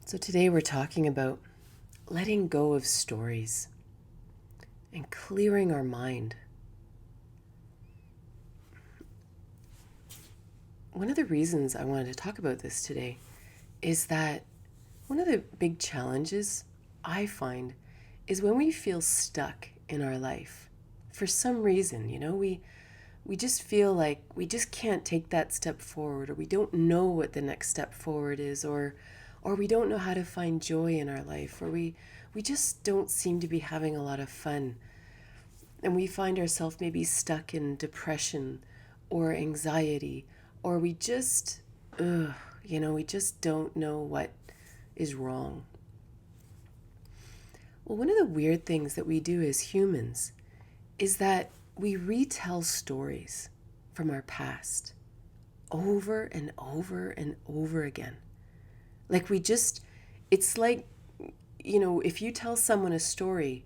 So today we're talking about letting go of stories and clearing our mind. One of the reasons I wanted to talk about this today is that one of the big challenges I find is when we feel stuck in our life. For some reason, we just feel like we just can't take that step forward, or we don't know what the next step forward is, or we don't know how to find joy in our life, or we just don't seem to be having a lot of fun. And we find ourselves maybe stuck in depression or anxiety, or we just don't know what is wrong. Well, one of the weird things that we do as humans is that we retell stories from our past over and over and over again. It's like, if you tell someone a story,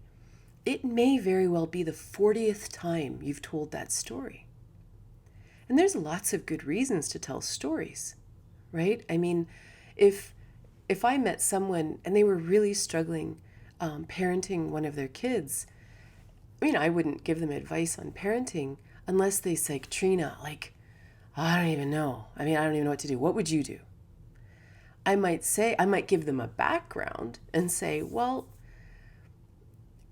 it may very well be the 40th time you've told that story. And there's lots of good reasons to tell stories, right? I mean, if I met someone and they were really struggling parenting one of their kids, I wouldn't give them advice on parenting unless they say, Trina, I don't even know. I don't even know what to do. What would you do? I might give them a background and say, well,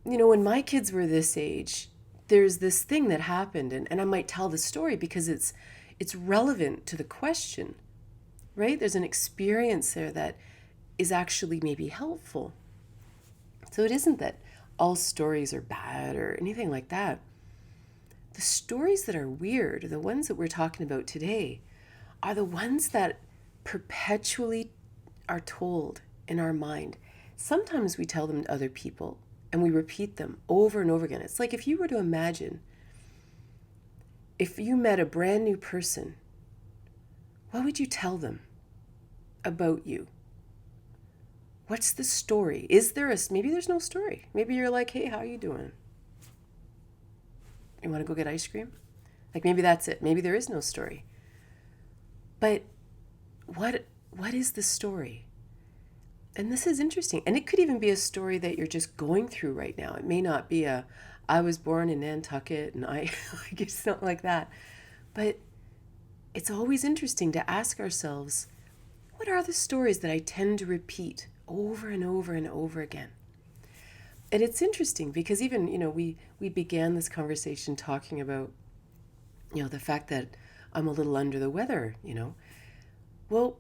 when my kids were this age, there's this thing that happened, and I might tell the story because it's relevant to the question, right? There's an experience there that is actually maybe helpful. So it isn't that all stories are bad or anything like that. The stories that are weird, the ones that we're talking about today, are the ones that perpetually are told in our mind. Sometimes we tell them to other people and we repeat them over and over again. It's like if you were to imagine, if you met a brand new person, what would you tell them about you? What's the story? Maybe there's no story. Maybe you're like, hey, how are you doing? You want to go get ice cream? Maybe that's it. Maybe there is no story. But what is the story? And this is interesting. And it could even be a story that you're just going through right now. It may not be I was born in Nantucket and it's not like that. But it's always interesting to ask ourselves, what are the stories that I tend to repeat over and over and over again? And it's interesting because even, we began this conversation talking about, the fact that I'm a little under the weather, Well,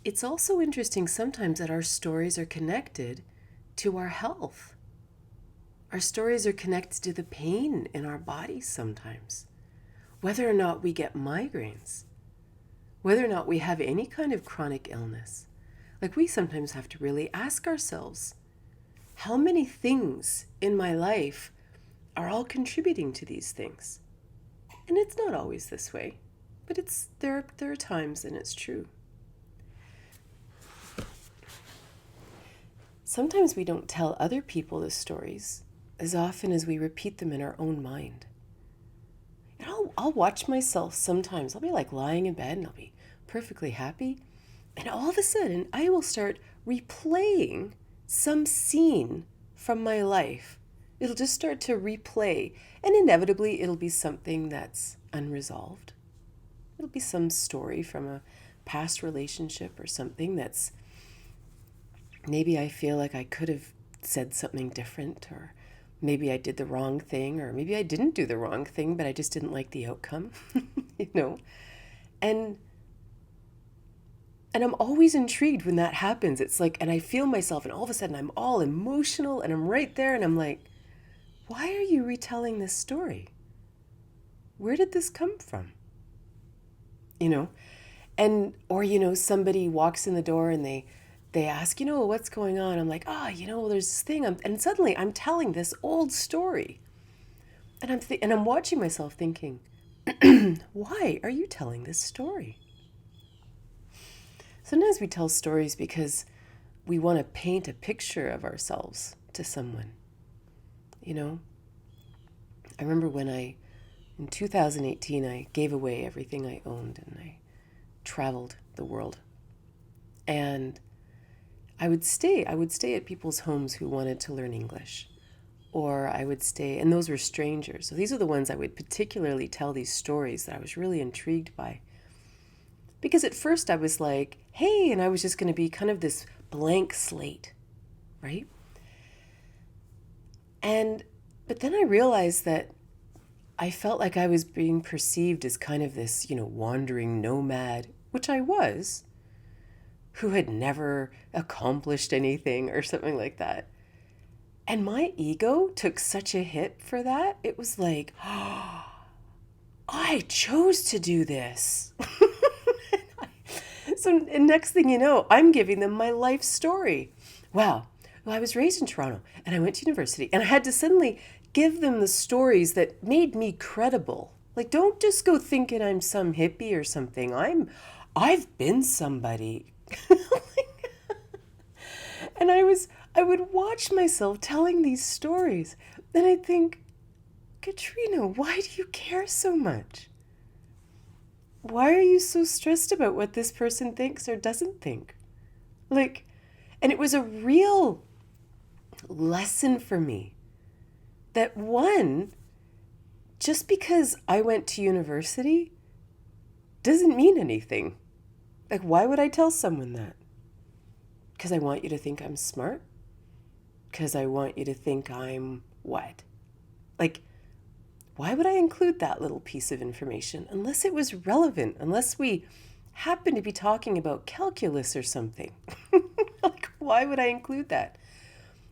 it's also interesting sometimes that our stories are connected to our health. Our stories are connected to the pain in our bodies sometimes. Whether or not we get migraines, whether or not we have any kind of chronic illness. We sometimes have to really ask ourselves, how many things in my life are all contributing to these things? And it's not always this way, but there are times, and it's true. Sometimes we don't tell other people the stories as often as we repeat them in our own mind. And I'll watch myself sometimes. I'll be lying in bed and I'll be perfectly happy. And all of a sudden, I will start replaying some scene from my life. It'll just start to replay. And inevitably, it'll be something that's unresolved. It'll be some story from a past relationship or something that's maybe I feel like I could have said something different, or maybe I did the wrong thing, or maybe I didn't do the wrong thing, but I just didn't like the outcome, And I'm always intrigued when that happens. It's and I feel myself, and all of a sudden I'm all emotional, and I'm right there, and I'm like, why are you retelling this story? Where did this come from? And, or, somebody walks in the door and they ask, what's going on? I'm like, there's this thing. And suddenly I'm telling this old story. And I'm watching myself thinking, why are you telling this story? Sometimes we tell stories because we want to paint a picture of ourselves to someone. I remember in 2018, I gave away everything I owned and I traveled the world. And I would stay at people's homes who wanted to learn English. Or I would stay, and those were strangers. So these are the ones I would particularly tell these stories that I was really intrigued by. Because at first I was like, hey, and I was just going to be kind of this blank slate, right? But then I realized that I felt like I was being perceived as kind of this, wandering nomad, which I was, who had never accomplished anything or something like that. And my ego took such a hit for that. It was like, oh, I chose to do this. So and next thing you know, I'm giving them my life story. Wow. Well, I was raised in Toronto and I went to university and I had to suddenly give them the stories that made me credible. Like, don't just go thinking I'm some hippie or something. I've been somebody. And I would watch myself telling these stories and I'd think, Katrina, why do you care so much? Why are you so stressed about what this person thinks or doesn't think? Like, and it was a real lesson for me that one, just because I went to university doesn't mean anything. Like, why would I tell someone that? Because I want you to think I'm smart? Because I want you to think I'm what? Like, why would I include that little piece of information unless it was relevant, unless we happen to be talking about calculus or something? Like, why would I include that?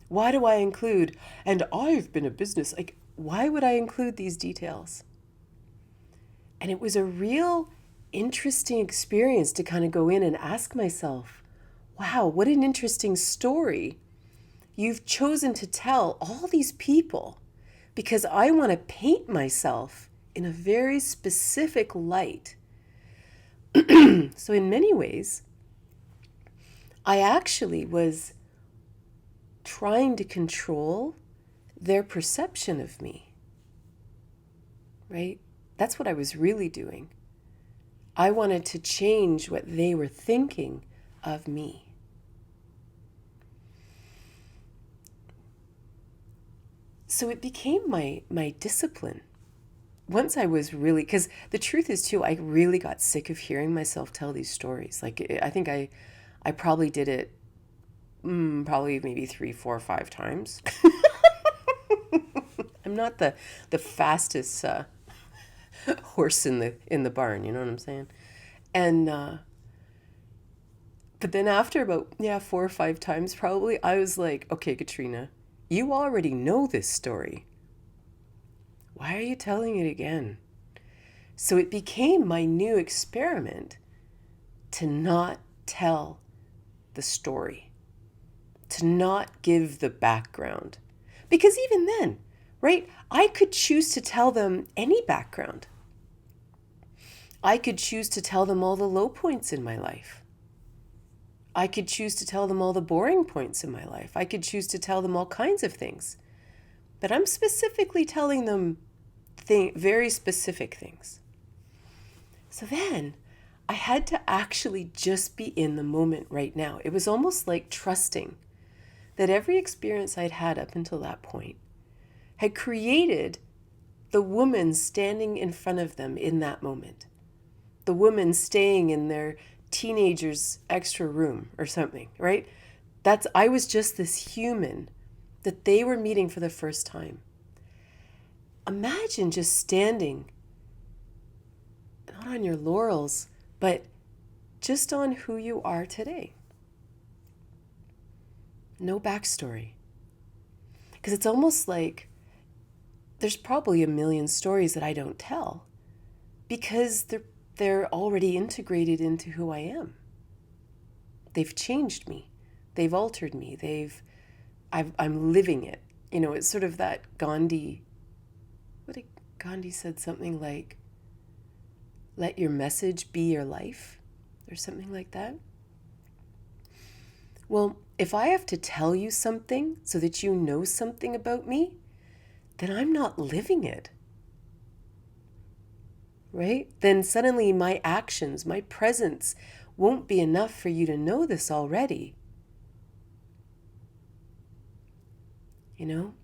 Why do I include, and I've been a business, like, why would I include these details? And it was a real interesting experience to kind of go in and ask myself, wow, what an interesting story you've chosen to tell all these people, because I want to paint myself in a very specific light. So in many ways, I actually was trying to control their perception of me, right? That's what I was really doing. I wanted to change what they were thinking of me. So it became my discipline. Once I was really, because the truth is too, I really got sick of hearing myself tell these stories. Like, I think I probably did it probably maybe 3, 4, 5 times. I'm not the fastest horse in the barn, you know what I'm saying? And but then after about 4 or 5 times probably, I was like, okay, Katrina, you already know this story. Why are you telling it again? So it became my new experiment to not tell the story, to not give the background. Because even then, right, I could choose to tell them any background. I could choose to tell them all the low points in my life. I could choose to tell them all the boring points in my life. I could choose to tell them all kinds of things. But I'm specifically telling them very specific things. So then I had to actually just be in the moment right now. It was almost like trusting that every experience I'd had up until that point had created the woman standing in front of them in that moment. The woman staying in their teenager's extra room or something, right? I was just this human that they were meeting for the first time. Imagine just standing, not on your laurels, but just on who you are today. No backstory. Because it's almost like there's probably a million stories that I don't tell because they're already integrated into who I am. They've changed me. They've altered me. I'm living it. You know, it's sort of that Gandhi said something like, let your message be your life, or something like that. Well, if I have to tell you something so that you know something about me, then I'm not living it. Right? Then suddenly my actions, my presence won't be enough for you to know this already. you know?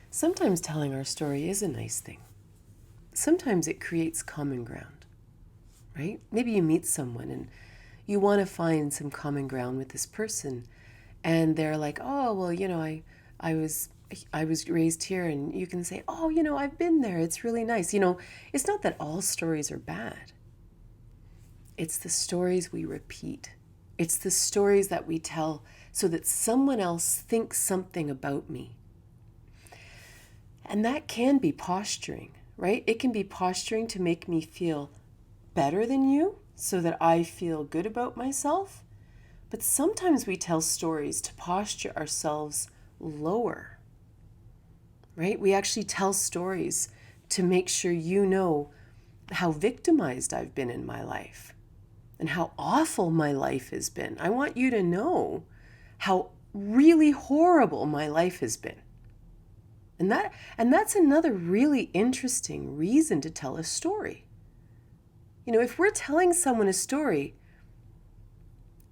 Sometimes telling our story is a nice thing. Sometimes it creates common ground, right? Maybe you meet someone and you want to find some common ground with this person, and they're like, oh, well, I was raised here, and you can say, oh, I've been there. It's really nice. It's not that all stories are bad. It's the stories we repeat. It's the stories that we tell so that someone else thinks something about me. And that can be posturing, right? It can be posturing to make me feel better than you so that I feel good about myself. But sometimes we tell stories to posture ourselves lower, right? We actually tell stories to make sure you know how victimized I've been in my life and how awful my life has been. I want you to know how really horrible my life has been. And that's another really interesting reason to tell a story. If we're telling someone a story,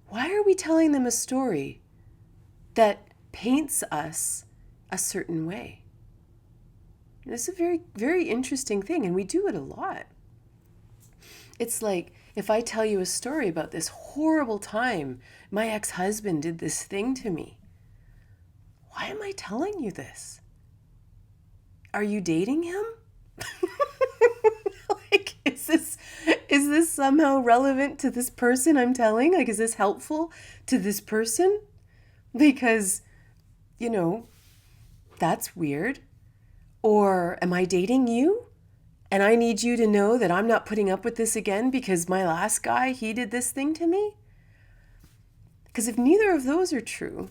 why are we telling them a story that paints us a certain way? It's a very, very interesting thing, and we do it a lot. It's like if I tell you a story about this horrible time my ex-husband did this thing to me. Why am I telling you this? Are you dating him? Like, is this somehow relevant to this person I'm telling? Like, is this helpful to this person? Because, that's weird. Or am I dating you? And I need you to know that I'm not putting up with this again because my last guy, he did this thing to me? Because if neither of those are true,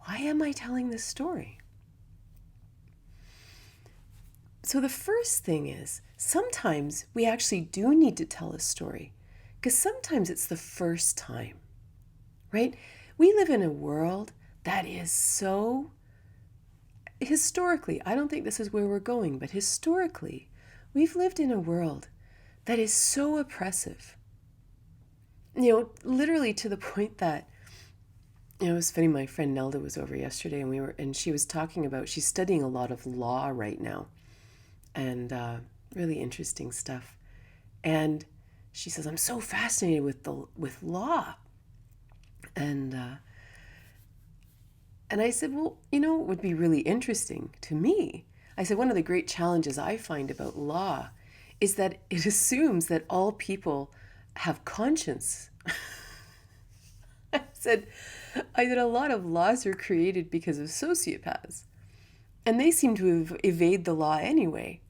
why am I telling this story? So the first thing is, sometimes we actually do need to tell a story, because sometimes it's the first time, right? We live in a world that is so, historically, I don't think this is where we're going, but historically, we've lived in a world that is so oppressive. Literally to the point that, it was funny, my friend Nelda was over yesterday and she was talking about, she's studying a lot of law right now. And really interesting stuff. And she says, I'm so fascinated with law. And I said, well, it would be really interesting to me. I said, one of the great challenges I find about law is that it assumes that all people have conscience. I said, a lot of laws are created because of sociopaths. And they seem to evade the law anyway.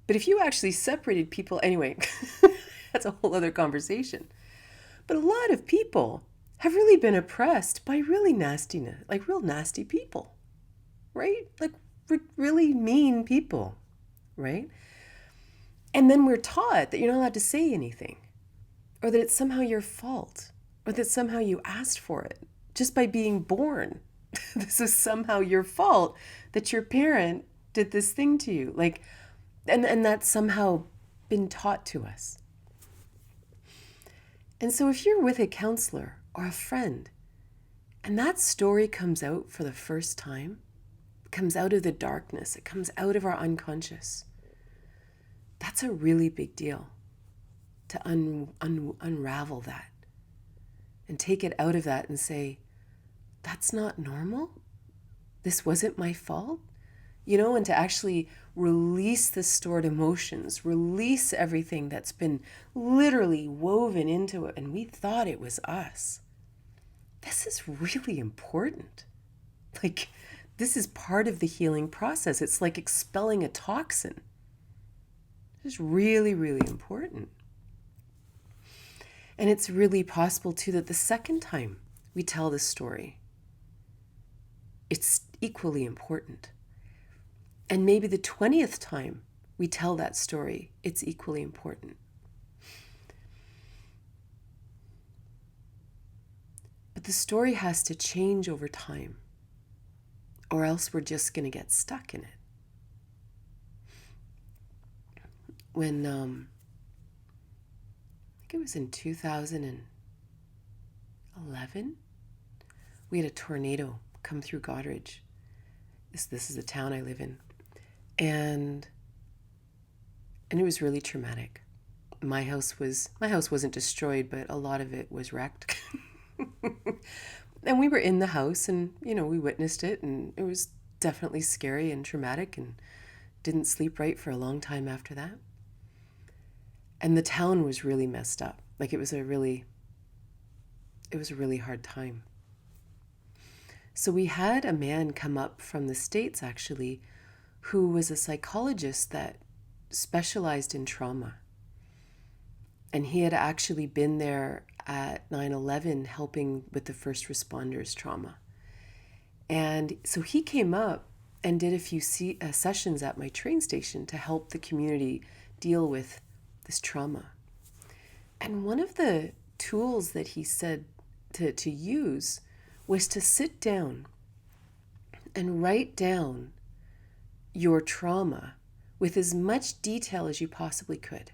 But if you actually separated people, anyway, that's a whole other conversation. But a lot of people have really been oppressed by really nastiness, like real nasty people, right? Like really mean people, right? And then we're taught that you're not allowed to say anything, or that it's somehow your fault, or that somehow you asked for it just by being born. This is somehow your fault that your parent did this thing to you. Like, and that's somehow been taught to us. And so if you're with a counselor or a friend, and that story comes out for the first time, it comes out of the darkness, it comes out of our unconscious, that's a really big deal to unravel that and take it out of that and say, that's not normal? This wasn't my fault? And to actually release the stored emotions, release everything that's been literally woven into it, and we thought it was us. This is really important. Like, this is part of the healing process. It's like expelling a toxin. It's really, really important. And it's really possible, too, that the second time we tell this story, it's equally important. And maybe the 20th time we tell that story, it's equally important. But the story has to change over time, or else we're just going to get stuck in it. When, I think it was in 2011, 2011, we had a tornado come through Godrich. This is the town I live in. And it was really traumatic. My house wasn't destroyed, but a lot of it was wrecked. And we were in the house and, we witnessed it, and it was definitely scary and traumatic, and didn't sleep right for a long time after that. And the town was really messed up. Like it was a really hard time. So we had a man come up from the States, actually, who was a psychologist that specialized in trauma. And he had actually been there at 9/11 helping with the first responders' trauma. And so he came up and did a few sessions at my train station to help the community deal with this trauma. And one of the tools that he said to use was to sit down and write down your trauma with as much detail as you possibly could.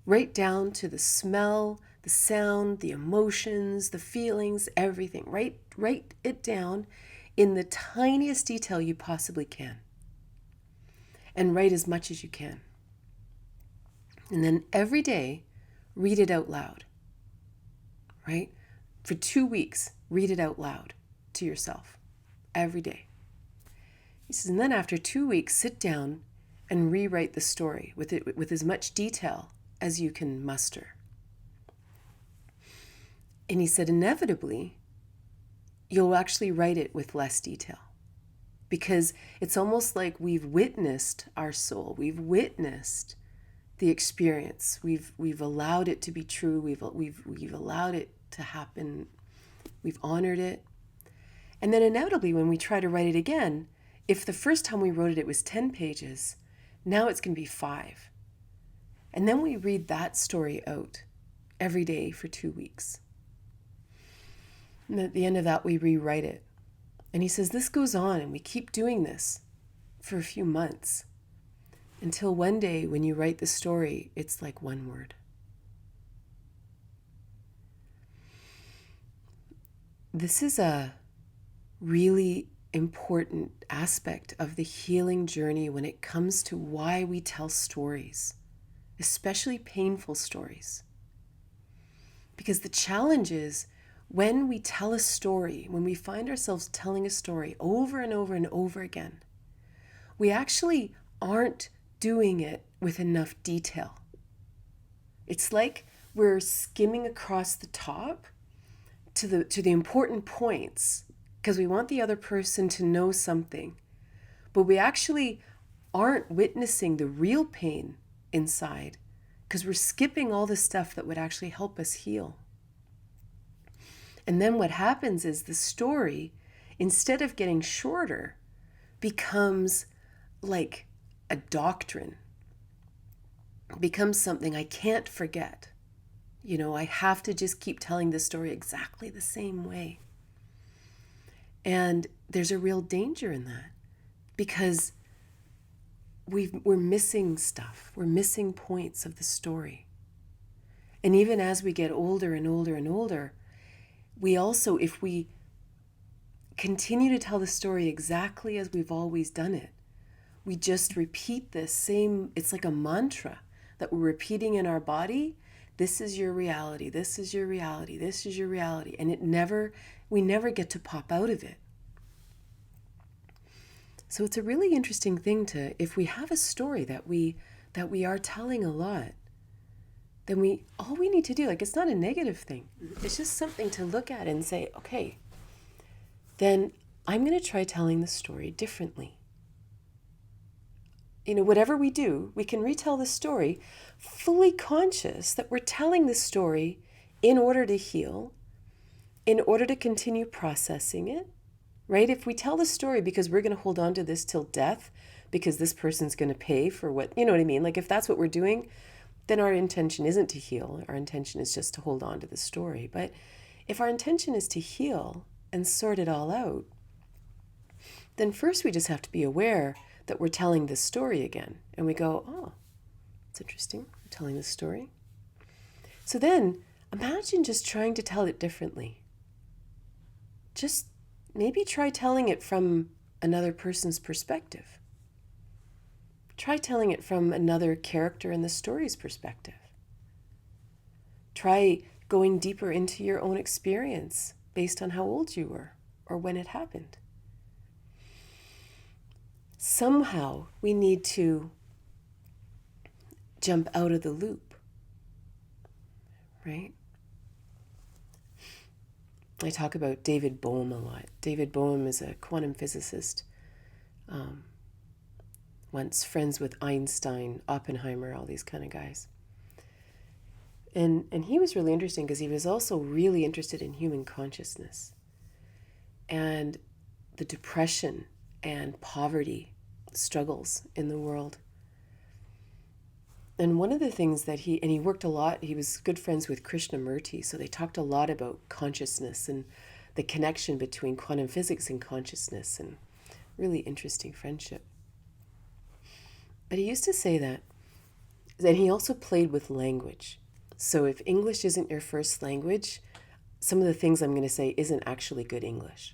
Right down to the smell, the sound, the emotions, the feelings, everything. Write it down in the tiniest detail you possibly can. And write as much as you can. And then every day, read it out loud. Right? For 2 weeks, read it out loud to yourself. Every day. He says, and then after 2 weeks, sit down and rewrite the story with as much detail as you can muster. And he said, inevitably, you'll actually write it with less detail, because it's almost like we've witnessed our soul. We've witnessed the experience. We've allowed it to be true. We've allowed it to happen. We've honored it. And then inevitably, when we try to write it again, if the first time we wrote it, it was 10 pages, now it's going to be 5. And then we read that story out every day for 2 weeks. And at the end of that, we rewrite it. And he says, this goes on, and we keep doing this for a few months until one day when you write the story, it's like one word. This is a really important aspect of the healing journey when it comes to why we tell stories, especially painful stories. Because the challenge is, when we tell a story, when we find ourselves telling a story over and over and over again, we actually aren't doing it with enough detail. It's like we're skimming across the top to the important points because we want the other person to know something, but we actually aren't witnessing the real pain inside because we're skipping all the stuff that would actually help us heal. And then what happens is the story, instead of getting shorter, becomes like a doctrine. It becomes something I can't forget. I have to just keep telling the story exactly the same way. And there's a real danger in that because we're missing stuff. We're missing points of the story. And even as we get older and older and older, we also, if we continue to tell the story exactly as we've always done it, we just repeat this same, it's like a mantra that we're repeating in our body. This is your reality. This is your reality. This is your reality. And we never get to pop out of it. So it's a really interesting thing if we have a story that we are telling a lot, then all we need to do, it's not a negative thing. It's just something to look at and say, okay, then I'm going to try telling the story differently. Whatever we do, we can retell the story fully conscious that we're telling the story in order to heal, in order to continue processing it, right? If we tell the story because we're going to hold on to this till death, because this person's going to pay for what, you know what I mean? If that's what we're doing, then our intention isn't to heal. Our intention is just to hold on to the story. But if our intention is to heal and sort it all out, then first we just have to be aware that we're telling this story again. And we go, oh, it's interesting. We're telling this story. So then imagine just trying to tell it differently. just maybe try telling it from another person's perspective. Try telling it from another character in the story's perspective. Try going deeper into your own experience based on how old you were or when it happened. Somehow we need to jump out of the loop, right? I talk about David Bowie a lot. David Bowie is a quantum physicist, once friends with Einstein, Oppenheimer, all these kind of guys. And he was really interesting because he was also really interested in human consciousness and the depression and poverty struggles in the world. And one of the things that he worked a lot, he was good friends with Krishnamurti, so they talked a lot about consciousness and the connection between quantum physics and consciousness, and really interesting friendship. But he used to say that he also played with language. So if English isn't your first language, some of the things I'm going to say isn't actually good English.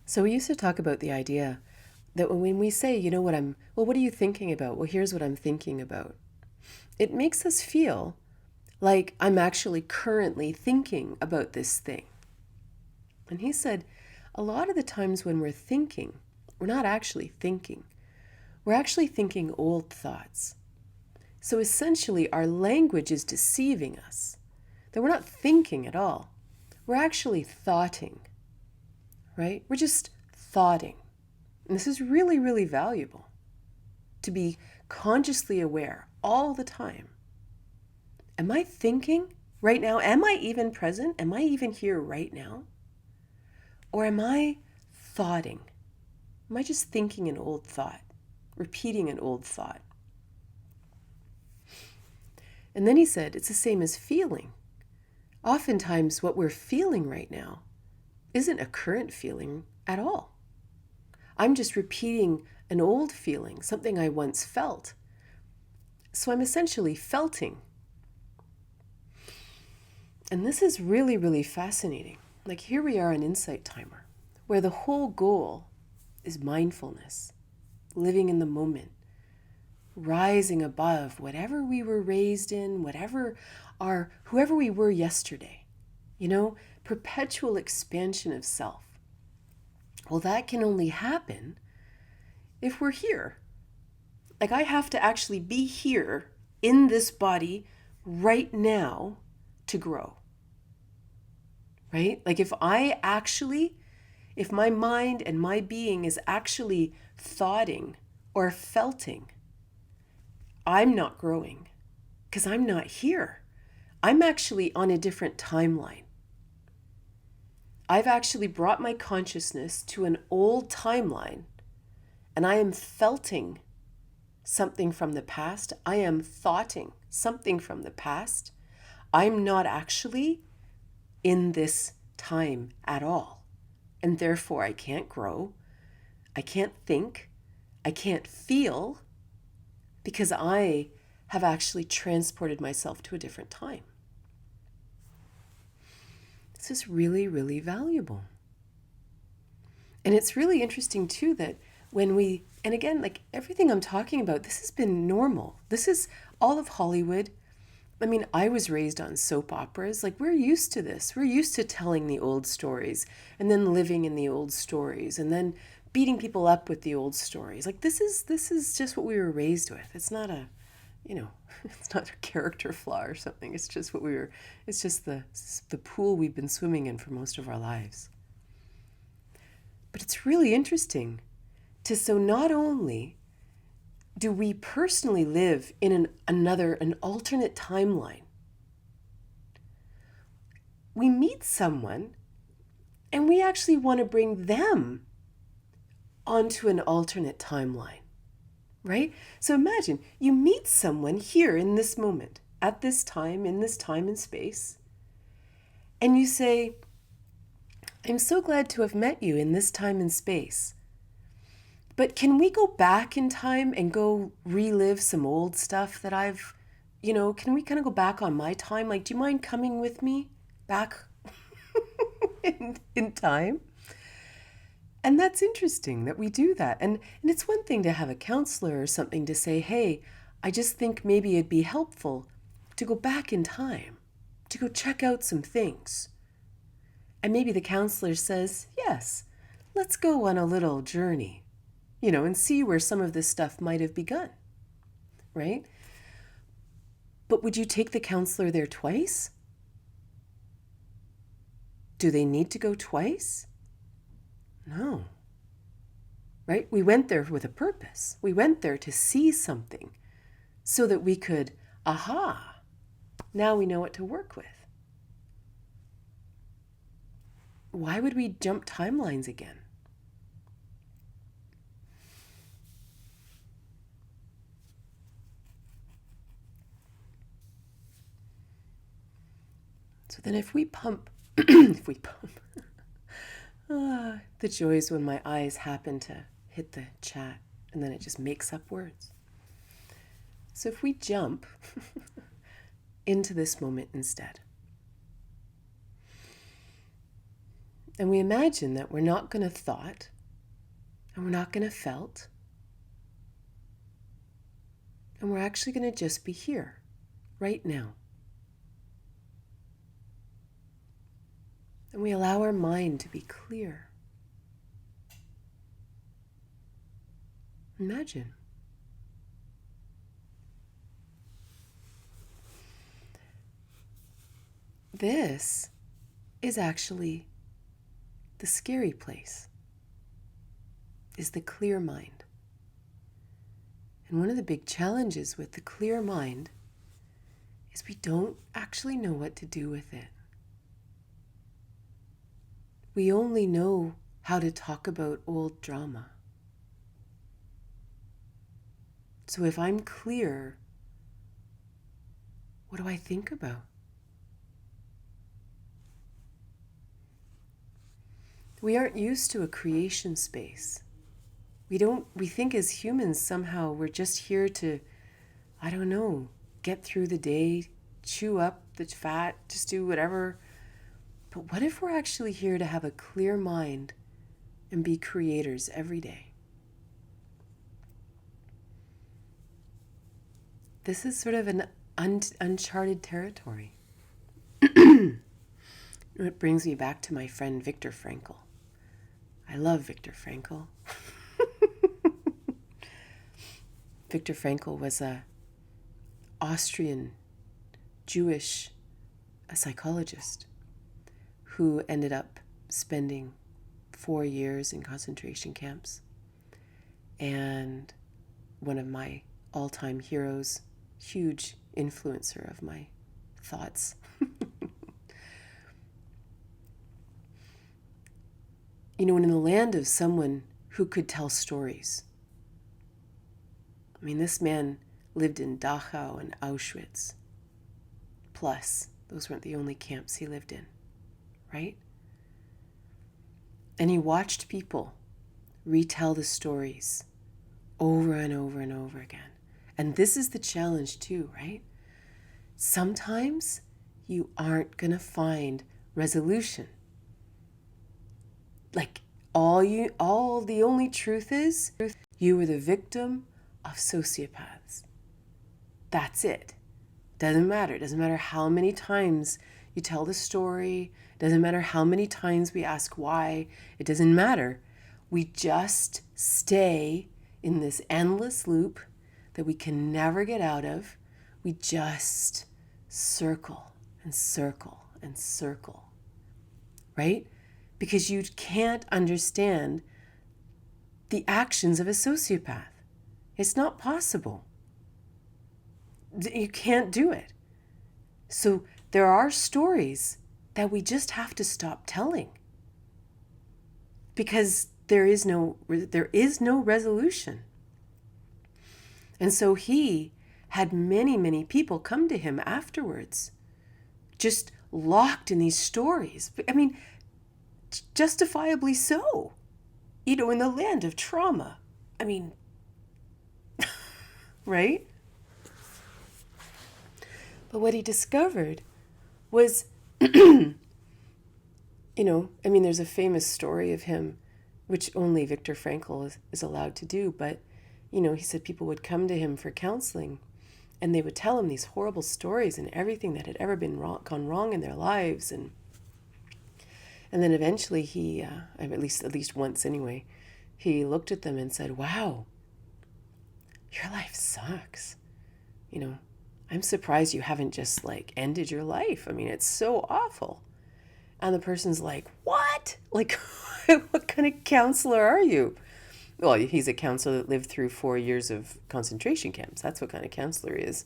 So we used to talk about the idea that when we say, what are you thinking about? Well, here's what I'm thinking about. It makes us feel like I'm actually currently thinking about this thing. And he said, a lot of the times when we're thinking, we're not actually thinking. We're actually thinking old thoughts. So essentially, our language is deceiving us, that we're not thinking at all. We're actually thoughting, right? We're just thoughting. And this is really, really valuable, to be consciously aware all the time. Am I thinking right now? Am I even present? Am I even here right now? Or am I thoughting? Am I just thinking an old thought, repeating an old thought? And then he said, it's the same as feeling. Oftentimes what we're feeling right now isn't a current feeling at all. I'm just repeating an old feeling, something I once felt. So I'm essentially felting. And this is really, really fascinating. Like here we are on Insight Timer, where the whole goal is mindfulness, living in the moment, rising above whatever we were raised in, whoever we were yesterday, perpetual expansion of self. Well, that can only happen if we're here. Like I have to actually be here in this body right now to grow. Right? Like if my mind and my being is actually thoughting or felting, I'm not growing because I'm not here. I'm actually on a different timeline. I've actually brought my consciousness to an old timeline, and I am felting something from the past. I am thoughting something from the past. I'm not actually in this time at all. And therefore I can't grow. I can't think. I can't feel because I have actually transported myself to a different time. This is really, really valuable. And it's really interesting too that and again, like everything I'm talking about, this has been normal. This is all of Hollywood. I mean, I was raised on soap operas. Like we're used to this. We're used to telling the old stories and then living in the old stories and then beating people up with the old stories. Like this is just what we were raised with. It's not it's not a character flaw or something. It's just it's just the pool we've been swimming in for most of our lives. But it's really interesting so not only do we personally live in an alternate timeline, we meet someone and we actually want to bring them onto an alternate timeline, right? So imagine you meet someone here in this moment, at this time, in this time and space, and you say, I'm so glad to have met you in this time and space. But can we go back in time and go relive some old stuff that I've can we kind of go back on my time? Like, do you mind coming with me back in time? And that's interesting that we do that. And it's one thing to have a counselor or something to say, hey, I just think maybe it'd be helpful to go back in time, to go check out some things. And maybe the counselor says, yes, let's go on a little journey, and see where some of this stuff might have begun, right? But would you take the counselor there twice? Do they need to go twice? No. Right? We went there with a purpose. We went there to see something so that we could, now we know what to work with. Why would we jump timelines again? So then if we pump, the joys when my eyes happen to hit the chat and then it just makes up words. So if we jump into this moment instead, and we imagine that we're not going to thought and we're not going to felt, and we're actually going to just be here right now. And we allow our mind to be clear. Imagine. This is actually the scary place, is the clear mind. And one of the big challenges with the clear mind is we don't actually know what to do with it. We only know how to talk about old drama. So if I'm clear, what do I think about? We aren't used to a creation space. We think as humans somehow we're just here to, get through the day, chew up the fat, just do whatever. But what if we're actually here to have a clear mind and be creators every day? This is sort of an uncharted territory. It brings me back to my friend Viktor Frankl. I love Viktor Frankl. Viktor Frankl was a Austrian Jewish psychologist who ended up spending 4 years in concentration camps. And one of my all-time heroes, huge influencer of my thoughts. And in the land of someone who could tell stories. This man lived in Dachau and Auschwitz. Plus, those weren't the only camps he lived in, right? And he watched people retell the stories over and over and over again. And this is the challenge too, right? Sometimes you aren't going to find resolution. Like the only truth is you were the victim of sociopaths. That's it. Doesn't matter. It doesn't matter how many times you tell the story. It doesn't matter how many times we ask why. It doesn't matter. We just stay in this endless loop that we can never get out of. We just circle and circle and circle, right? Because you can't understand the actions of a sociopath. It's not possible. You can't do it. So there are stories that we just have to stop telling because there is no resolution. And so he had many, many people come to him afterwards, just locked in these stories. Justifiably so, in the land of trauma. Right? But what he discovered was, there's a famous story of him, which only Viktor Frankl is allowed to do, but, he said people would come to him for counseling, and they would tell him these horrible stories and everything that had ever gone wrong in their lives, and then eventually he, at least once anyway, he looked at them and said, "Wow, your life sucks. I'm surprised you haven't just ended your life. I mean, it's so awful." And the person's like, "What? Like, what kind of counselor are you?" Well, he's a counselor that lived through 4 years of concentration camps. That's what kind of counselor he is.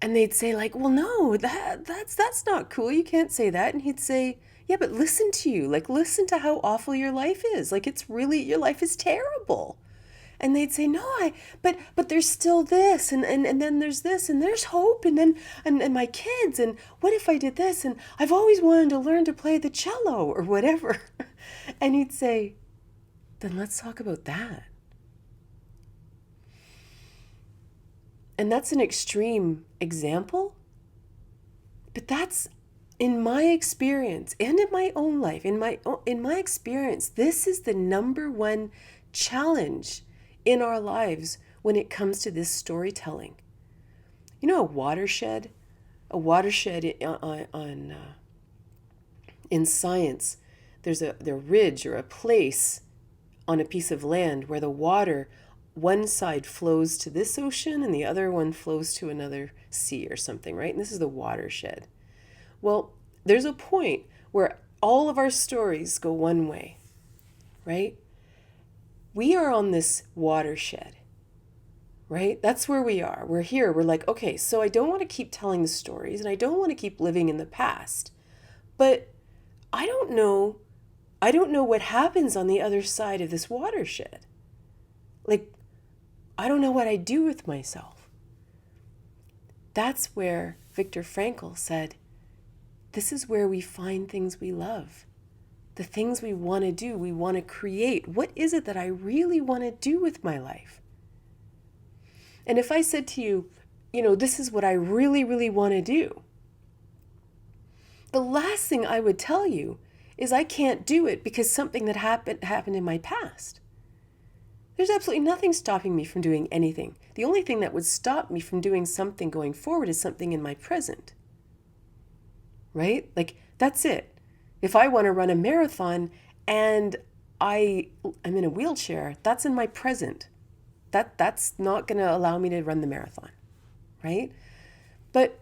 And they'd say "Well, no, that's not cool. You can't say that." And he'd say, "Yeah, but listen to you. Listen to how awful your life is. It's really, your life is terrible." And they'd say, "No, but there's still this, and then there's this, and there's hope, and then, and my kids, and what if I did this, and I've always wanted to learn to play the cello," or whatever. And he'd say, "Then let's talk about that." And that's an extreme example, but that's, in my experience and in my own life, in my experience, this is the number one challenge in our lives when it comes to this storytelling. A watershed? A watershed in science, there's a ridge or a place on a piece of land where the water, one side flows to this ocean and the other one flows to another sea or something, right? And this is the watershed. Well, there's a point where all of our stories go one way, right? We are on this watershed, right? That's where we are. We're here. We're like, okay, so I don't want to keep telling the stories and I don't want to keep living in the past, but I don't know what happens on the other side of this watershed. I don't know what I do with myself. That's where Viktor Frankl said, this is where we find things we love. The things we want to do, we want to create. What is it that I really want to do with my life? And if I said to you, this is what I really, really want to do, the last thing I would tell you is I can't do it because something that happened in my past. There's absolutely nothing stopping me from doing anything. The only thing that would stop me from doing something going forward is something in my present. Right? That's it. If I want to run a marathon and I'm in a wheelchair, that's in my present. That's not going to allow me to run the marathon. Right? But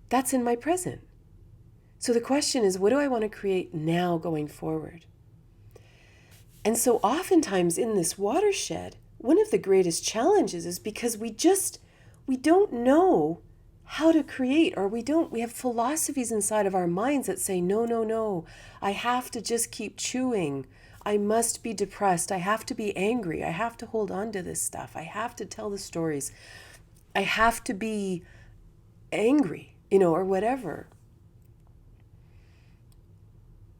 that's in my present. So the question is, what do I want to create now going forward? And so oftentimes in this watershed, one of the greatest challenges is because we don't know how to create, or we have philosophies inside of our minds that say, no, I have to just keep chewing. I must be depressed. I have to be angry. I have to hold on to this stuff. I have to tell the stories. I have to be angry, or whatever.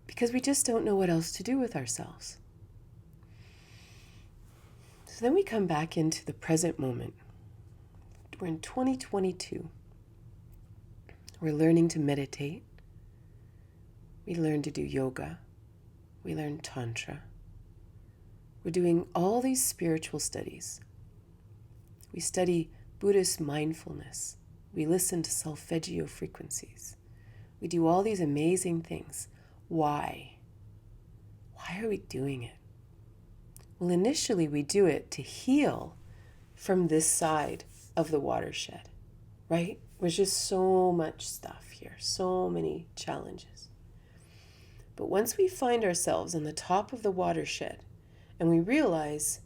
Because we just don't know what else to do with ourselves. So then we come back into the present moment. We're in 2022. We're learning to meditate. We learn to do yoga. We learn Tantra. We're doing all these spiritual studies. We study Buddhist mindfulness. We listen to solfeggio frequencies. We do all these amazing things. Why? Why are we doing it? Well, initially we do it to heal from this side of the watershed, right? There's just so much stuff here, so many challenges. But once we find ourselves on the top of the watershed and we realize,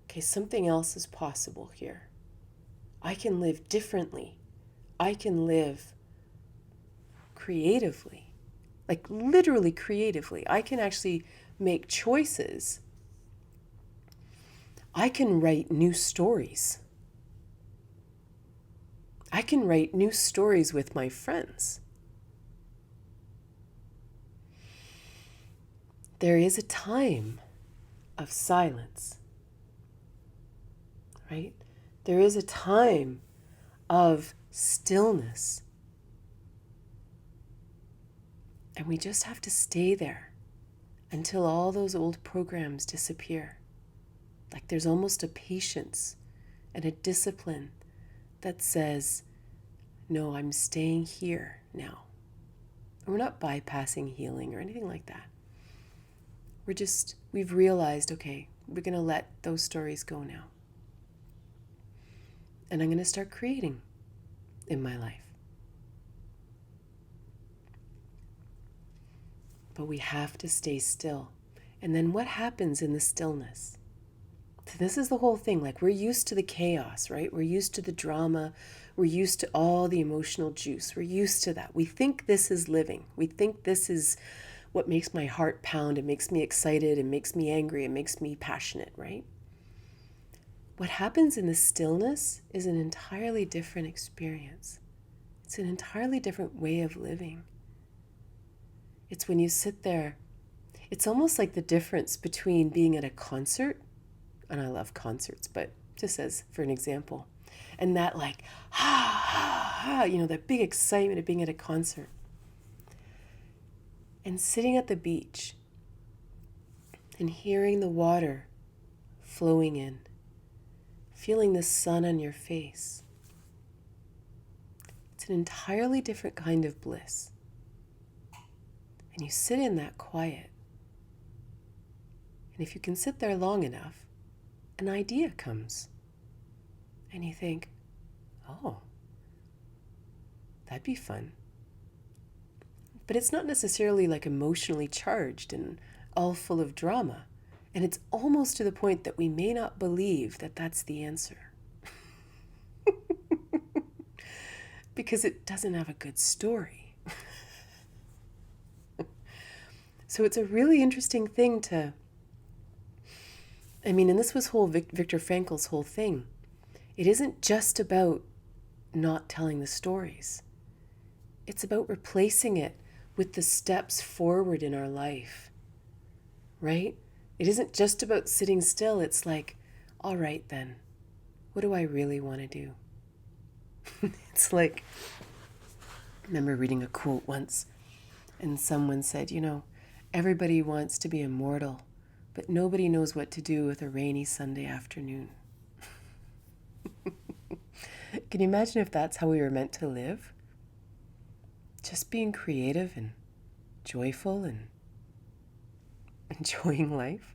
okay, something else is possible here. I can live differently. I can live creatively, literally creatively. I can actually make choices. I can write new stories. I can write new stories with my friends. There is a time of silence, right? There is a time of stillness. And we just have to stay there until all those old programs disappear. Like there's almost a patience and a discipline that says, no, I'm staying here now. And we're not bypassing healing or anything like that. We've realized, okay, we're going to let those stories go now. And I'm going to start creating in my life. But we have to stay still. And then what happens in the stillness? So this is the whole thing. Like, we're used to the chaos, right? We're used to the drama. We're used to all the emotional juice. We're used to that. We think this is living. We think this is what makes my heart pound. It makes me excited. It makes me angry. It makes me passionate, right? What happens in the stillness is an entirely different experience. It's an entirely different way of living. It's when you sit there, it's almost like the difference between being at a concert, and I love concerts, but just as for an example, and that like, that big excitement of being at a concert, and sitting at the beach and hearing the water flowing in, feeling the sun on your face. It's an entirely different kind of bliss. And you sit in that quiet. And if you can sit there long enough, an idea comes. And you think, oh, that'd be fun. But it's not necessarily like emotionally charged and all full of drama. And it's almost to the point that we may not believe that that's the answer. Because it doesn't have a good story. So it's a really interesting thing and this was Viktor Frankl's whole thing. It isn't just about not telling the stories. It's about replacing it with the steps forward in our life, right? It isn't just about sitting still. It's like, all right then, what do I really want to do? It's like, I remember reading a quote once, and someone said, everybody wants to be immortal, but nobody knows what to do with a rainy Sunday afternoon. Can you imagine if that's how we were meant to live? Just being creative and joyful and enjoying life?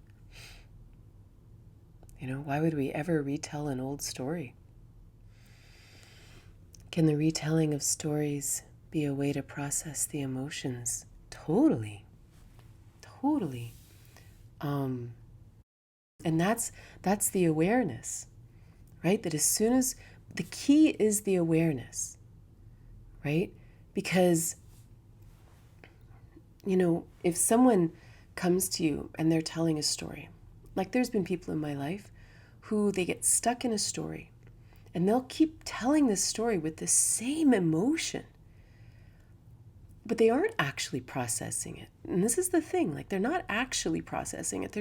Why would we ever retell an old story? Can the retelling of stories be a way to process the emotions? Totally. And that's the awareness, right? That as soon as the key is the awareness, right? Because, if someone comes to you and they're telling a story, like there's been people in my life who they get stuck in a story and they'll keep telling this story with the same emotion, but they aren't actually processing it. And this is the thing, like they're not actually processing it.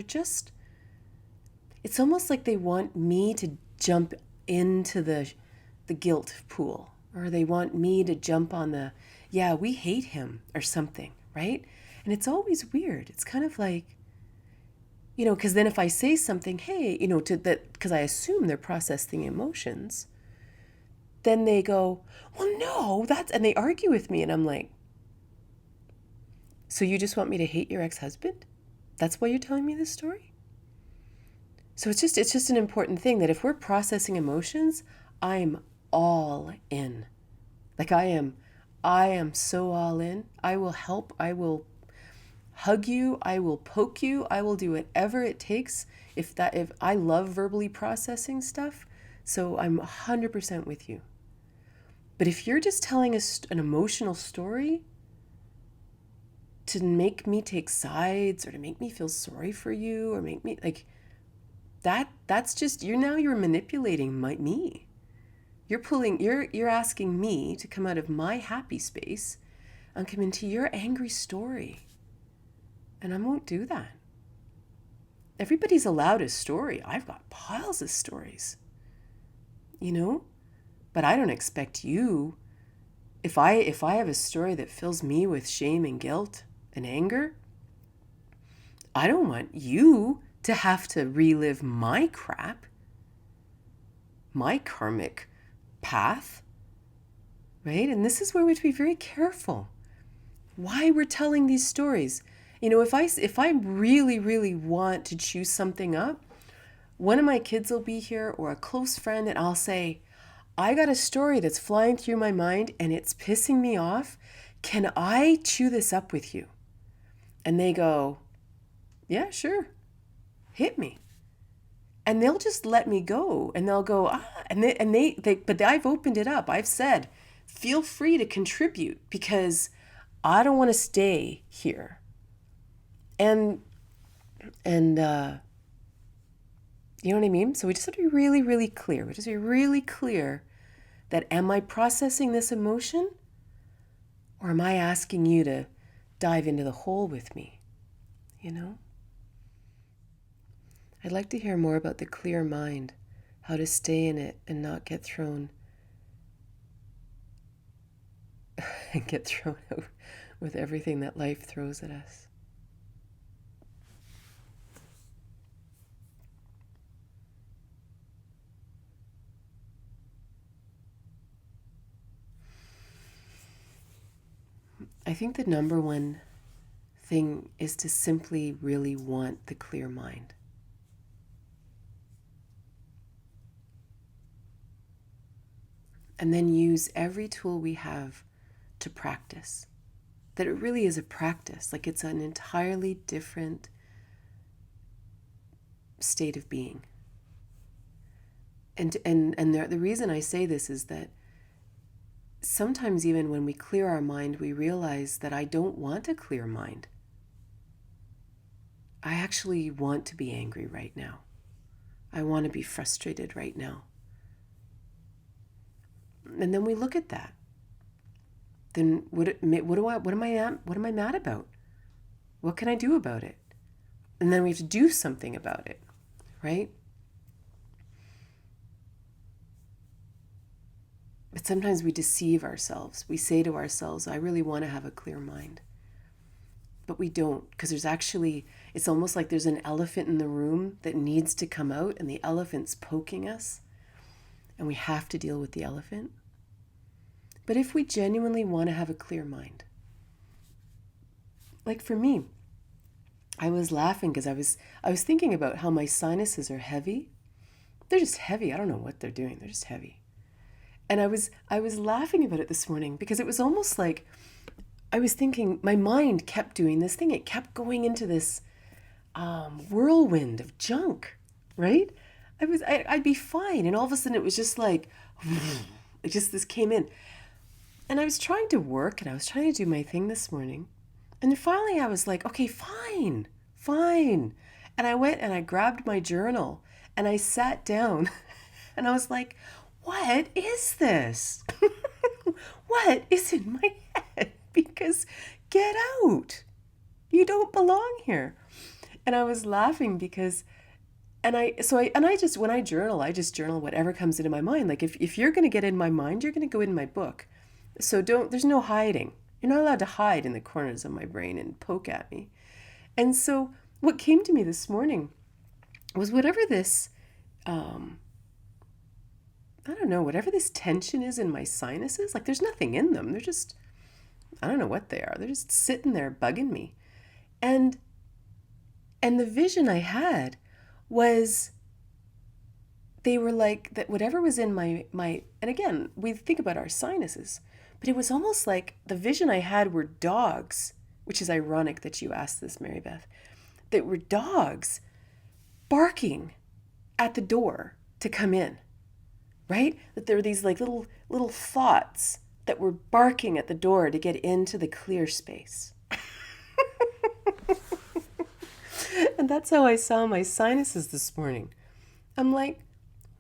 It's almost like they want me to jump into the guilt pool, or they want me to jump on we hate him or something, right? And it's always weird. It's kind of like, because then if I say something, hey, because I assume they're processing emotions, then they go, well, no, and they argue with me. And I'm like, so you just want me to hate your ex-husband? That's why you're telling me this story? So it's just an important thing that if we're processing emotions, I'm all in. Like I am so all in. I will help. I will hug you. I will poke you. I will do whatever it takes. If I love verbally processing stuff, so I'm 100% with you. But if you're just telling an emotional story to make me take sides or to make me feel sorry for you or make me like that's just you're manipulating me. You're asking me to come out of my happy space and come into your angry story. And I won't do that. Everybody's allowed a story. I've got piles of stories. you know? But I don't expect you, if I have a story that fills me with shame and guilt and anger, I don't want you to have to relive my crap, my karmic path, right? And this is where we have to be very careful. Why we're telling these stories. You know, if I really, really want to choose something up, one of my kids will be here or a close friend, and I'll say, I got a story that's flying through my mind and it's pissing me off. Can I chew this up with you? And they go, yeah, sure. Hit me. And they'll just let me go, and they'll go, but I've opened it up. I've said, feel free to contribute because I don't want to stay here. And you know what I mean? So we just have to be really, really clear. We just have to be really clear that, am I processing this emotion, or am I asking you to dive into the hole with me? You know? I'd like to hear more about the clear mind, how to stay in it and not get thrown out with everything that life throws at us. I think the number one thing is to simply really want the clear mind. And then use every tool we have to practice. That it really is a practice, like it's an entirely different state of being. And the reason I say this is that sometimes even when we clear our mind, we realize that I don't want a clear mind. I actually want to be angry right now. I want to be frustrated right now. And then we look at that. Then what am I mad about? What can I do about it? And then we have to do something about it, right? But sometimes we deceive ourselves. We say to ourselves, I really want to have a clear mind. But we don't, because it's almost like there's an elephant in the room that needs to come out, and the elephant's poking us, and we have to deal with the elephant. But if we genuinely want to have a clear mind, like for me, I was laughing because I was thinking about how my sinuses are heavy. They're just heavy. I don't know what they're doing. They're just heavy. And I was laughing about it this morning because it was almost like I was thinking my mind kept doing this thing. It kept going into this whirlwind of junk, right? I'd be fine, and all of a sudden it was just like, this came in. And I was trying to work, and I was trying to do my thing this morning. And then finally I was like, okay, fine. And I went and I grabbed my journal and I sat down and I was like, what is this? What is in my head? Because get out. You don't belong here. And I was laughing because, when I journal, I just journal whatever comes into my mind. Like if you're going to get in my mind, you're going to go in my book. So there's no hiding. You're not allowed to hide in the corners of my brain and poke at me. And so what came to me this morning was whatever this, whatever this tension is in my sinuses, like there's nothing in them. They're just, I don't know what they are. They're just sitting there bugging me. And the vision I had was they were like that whatever was in my, and again, we think about our sinuses, but it was almost like the vision I had were dogs, which is ironic that you asked this, Mary Beth, that were dogs barking at the door to come in, right? That there were these like little thoughts that were barking at the door to get into the clear space. And that's how I saw my sinuses this morning. I'm like,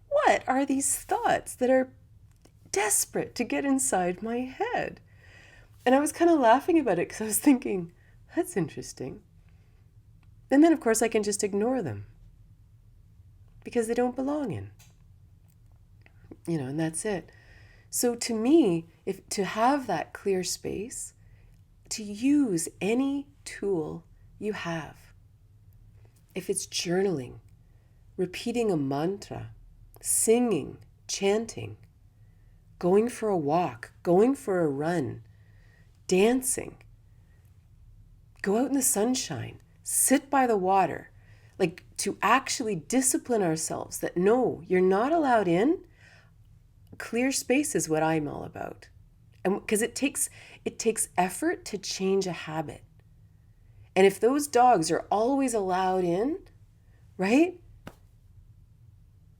what are these thoughts that are desperate to get inside my head? And I was kind of laughing about it because I was thinking, that's interesting. And then, of course, I can just ignore them because they don't belong in. and that's it. So to me, if to have that clear space, to use any tool you have. If it's journaling, repeating a mantra, singing, chanting, going for a walk, going for a run, dancing, go out in the sunshine, sit by the water, like to actually discipline ourselves that no, you're not allowed in. Clear space is what I'm all about. And because it takes effort to change a habit. And if those dogs are always allowed in, right?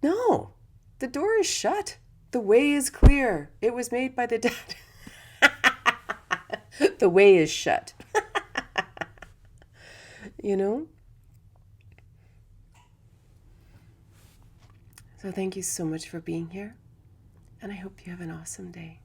No, the door is shut. The way is clear. It was made by the dead. The way is shut. So thank you so much for being here. And I hope you have an awesome day.